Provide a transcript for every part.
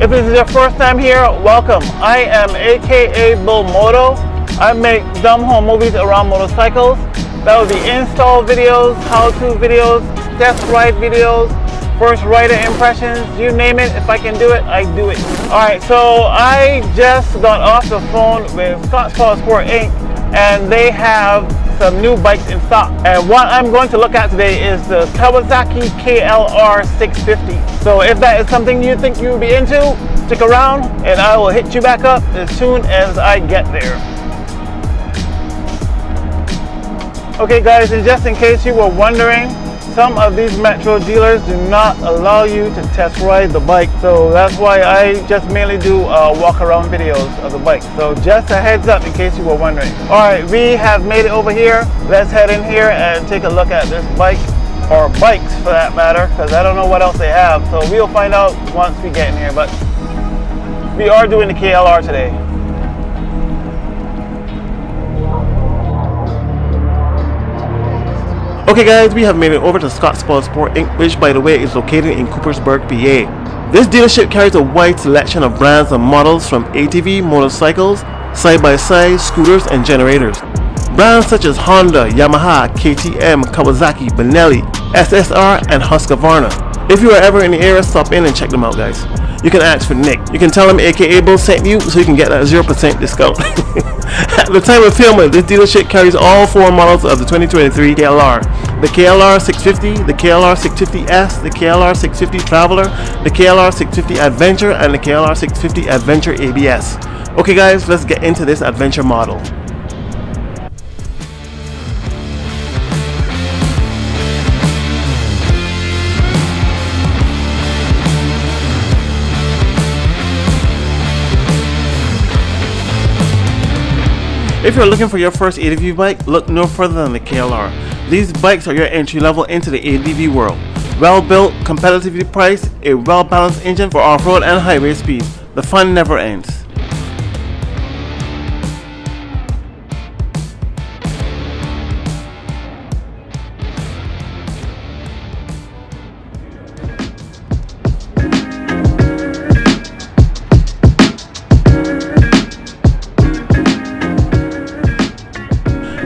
If this is your first time here, welcome. I am aka Bull Moto. I make dumb home movies around motorcycles. That would be install videos, how-to videos, test ride videos, first rider impressions, you name it. If I can do it, I do it. Alright, so I just got off the phone with Scott Sport Inc. and they have some new bikes in stock. And what I'm going to look at today is the Kawasaki KLR 650. So if that is something you think you would be into, stick around and I will hit you back up as soon as I get there. Okay guys, and just in case you were wondering, some of these metro dealers do not allow you to test ride the bike, so that's why I just mainly do walk around videos of the bike. So just a heads up in case you were wondering. Alright, we have made it over here. Let's head in here and take a look at this bike, or bikes for that matter, because I don't know what else they have, so we'll find out once we get in here. But we are doing the KLR today. Okay guys, we have made it over to Scott Sport Inc., which by the way is located in Coopersburg, PA. This dealership carries a wide selection of brands and models from ATV, motorcycles, side-by-side, scooters, and generators. Brands such as Honda, Yamaha, KTM, Kawasaki, Benelli, SSR, and Husqvarna. If you are ever in the area, stop in and check them out guys. You can ask for Nick. You can tell him aka Bill sent you so you can get that 0% discount. At the time of filming, this dealership carries all 4 models of the 2023 KLR. The KLR 650, the KLR 650S, the KLR 650 Traveler, the KLR 650 Adventure, and the KLR 650 Adventure ABS. Okay guys, let's get into this Adventure model. If you're looking for your first ADV bike, look no further than the KLR. These bikes are your entry level into the ADV world. Well built, competitively priced, a well balanced engine for off-road and highway speed. The fun never ends.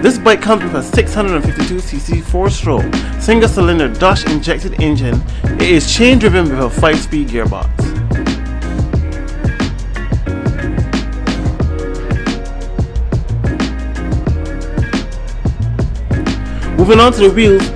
This bike comes with a 652cc 4-stroke single-cylinder Dodge-injected engine. It is chain-driven with a 5-speed gearbox. Moving on to the wheels,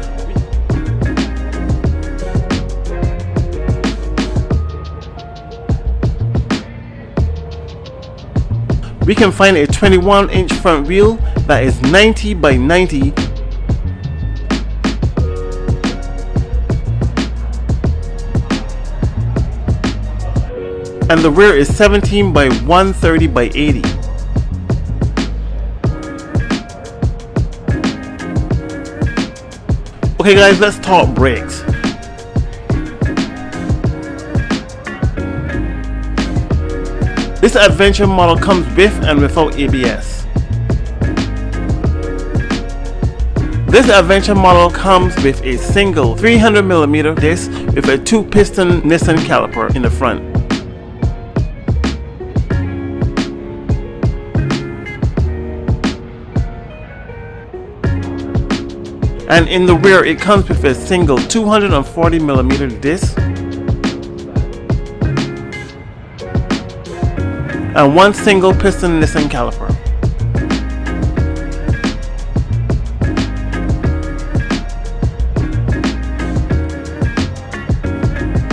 we can find a 21-inch front wheel that is 90 by 90 and the rear is 17 by 130 by 80. Okay guys, let's talk brakes. This Adventure model comes with and without ABS. This Adventure model comes with a single 300mm disc with a 2-piston Nissan caliper in the front. And in the rear it comes with a single 240mm disc and 1 single piston Nissan caliper.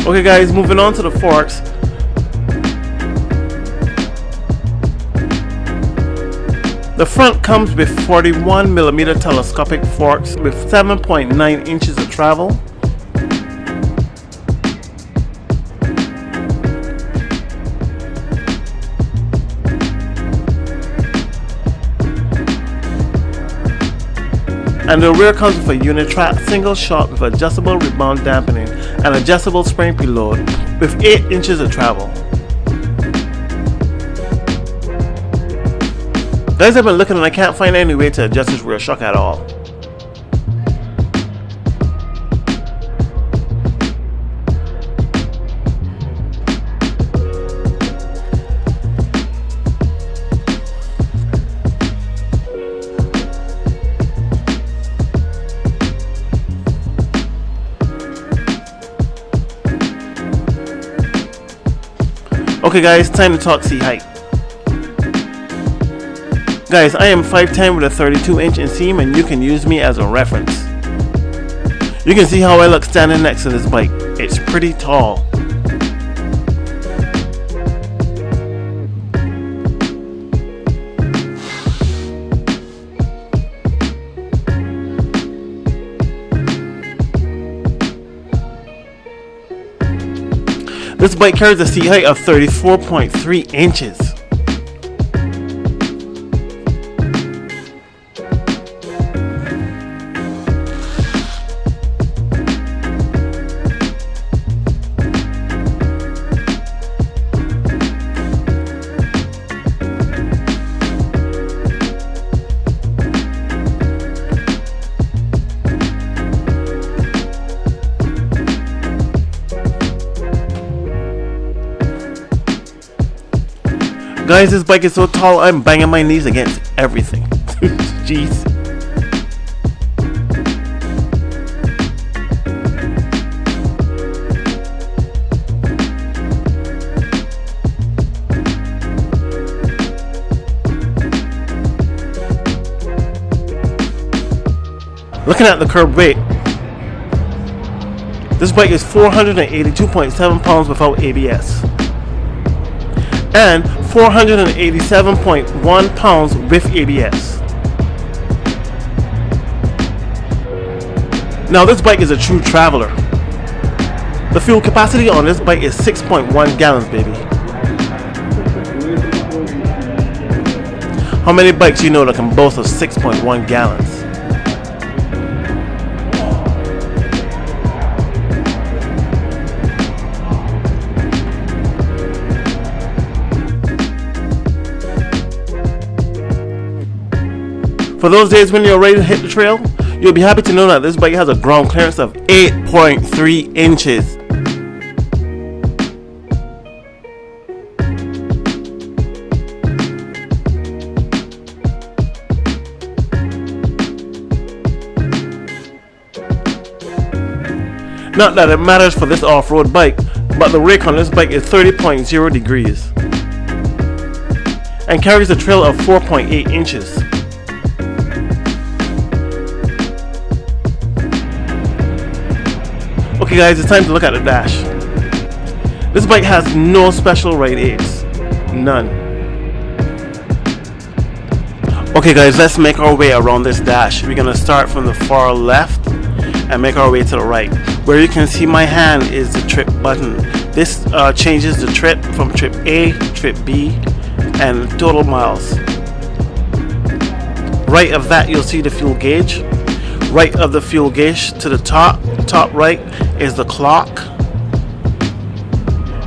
Okay guys, moving on to the forks. The front comes with 41mm telescopic forks with 7.9 inches of travel. And the rear comes with a Unitrack single shot with adjustable rebound dampening and adjustable spring preload with 8 inches of travel. Guys, I've been looking and I can't find any way to adjust this rear shock at all. Okay guys, time to talk seat height. Guys, I am 5'10" with a 32-inch inseam, and you can use me as a reference. You can see how I look standing next to this bike. It's pretty tall. This bike carries a seat height of 34.3 inches. Guys, this bike is so tall, I'm banging my knees against everything. Jeez. Looking at the curb weight, this bike is 482.7 pounds without ABS. And 487.1 pounds with ABS. Now this bike is a true traveler. The fuel capacity on this bike is 6.1 gallons, baby. How many bikes you know that can boast of 6.1 gallons? For those days when you're ready to hit the trail, you'll be happy to know that this bike has a ground clearance of 8.3 inches. Not that it matters for this off-road bike, but the rake on this bike is 30.0 degrees and carries a trail of 4.8 inches. Okay guys, it's time to look at the dash. This bike has no special ride aids. None. Okay guys, let's make our way around this dash. We're going to start from the far left and make our way to the right. Where you can see my hand is the trip button. This changes the trip from trip A, trip B, and total miles. Right of that you'll see the fuel gauge. Right of the fuel gauge to the top right is the clock.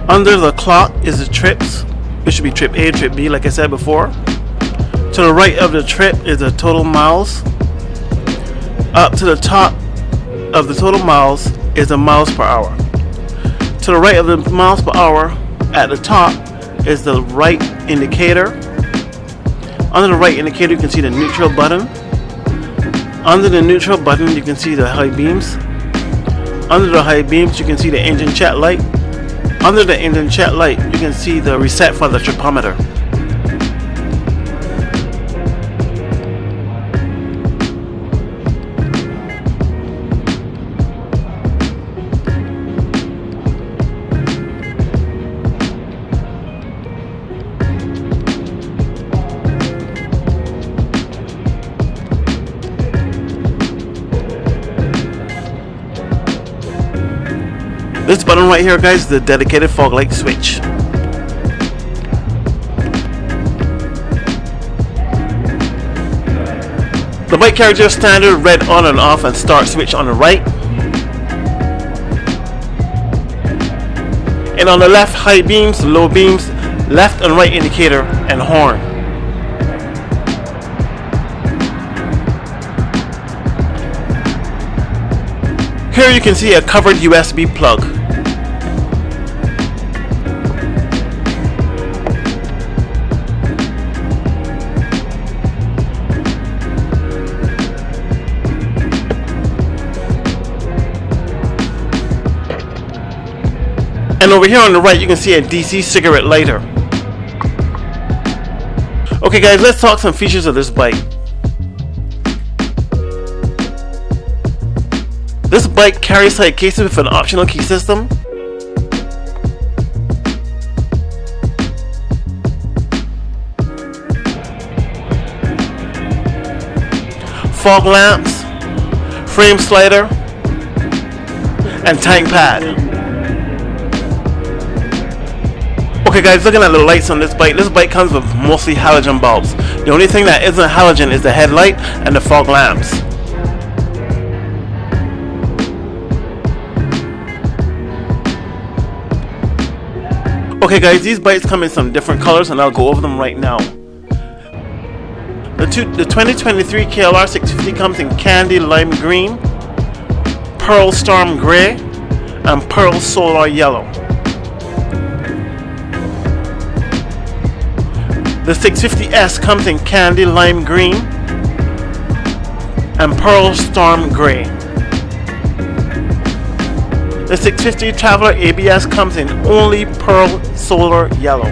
Under the clock is the trips. It should be trip A, trip B like I said before. To the right of the trip is the total miles. Up to the top of the total miles is the miles per hour. To the right of the miles per hour at the top is the right indicator. Under the right indicator you can see the neutral button. Under the neutral button you can see the high beams. Under the high beams you can see the engine check light. Under the engine check light you can see the reset for the tripometer. This button right here, guys, is the dedicated fog light switch. The bike carries your standard red on and off and start switch on the right. And on the left, high beams, low beams, left and right indicator, and horn. Here you can see a covered USB plug. And over here on the right you can see a DC cigarette lighter. Okay guys, let's talk some features of this bike. This bike carries side cases with an optional key system. Fog lamps, frame slider, and tank pad. Okay guys, looking at the lights on this bike comes with mostly halogen bulbs. The only thing that isn't halogen is the headlight and the fog lamps. Okay guys, these bikes come in some different colors and I'll go over them right now. The 2023 KLR 650 comes in candy lime green, pearl storm gray, and pearl solar yellow. The 650S comes in candy lime green and pearl storm gray. The 650 Traveler ABS comes in only pearl solar yellow.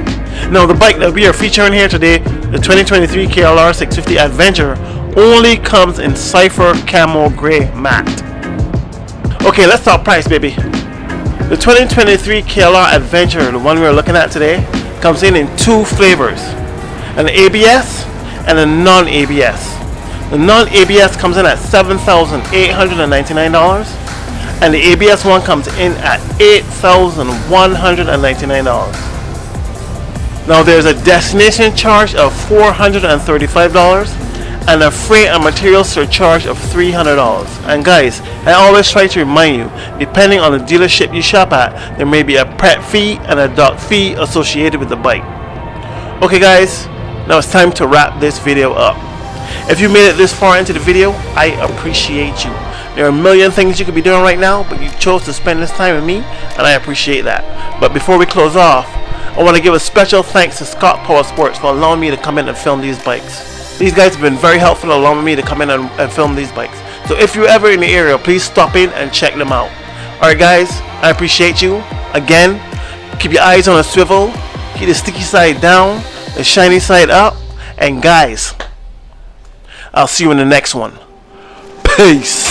Now the bike that we are featuring here today, the 2023 KLR 650 Adventure, only comes in Cypher Camo Gray Matte. Okay, let's talk price, baby. The 2023 KLR Adventure, the one we're looking at today, comes in two flavors, an ABS and a non-ABS. The non-ABS comes in at $7,899 and the ABS one comes in at $8,199. Now there's a destination charge of $435 and a freight and material surcharge of $300. And guys, I always try to remind you, depending on the dealership you shop at, there may be a prep fee and a dock fee associated with the bike. Okay guys, now it's time to wrap this video up. If you made it this far into the video, I appreciate you. There are a million things you could be doing right now, but you chose to spend this time with me, and I appreciate that. But before we close off, I want to give a special thanks to Scott Powersports for allowing me to come in and film these bikes. These guys have been very helpful allowing me to come in and film these bikes. So if you're ever in the area, please stop in and check them out. Alright guys, I appreciate you. Again, keep your eyes on a swivel, keep the sticky side down, the shiny side up, and guys, I'll see you in the next one. Peace.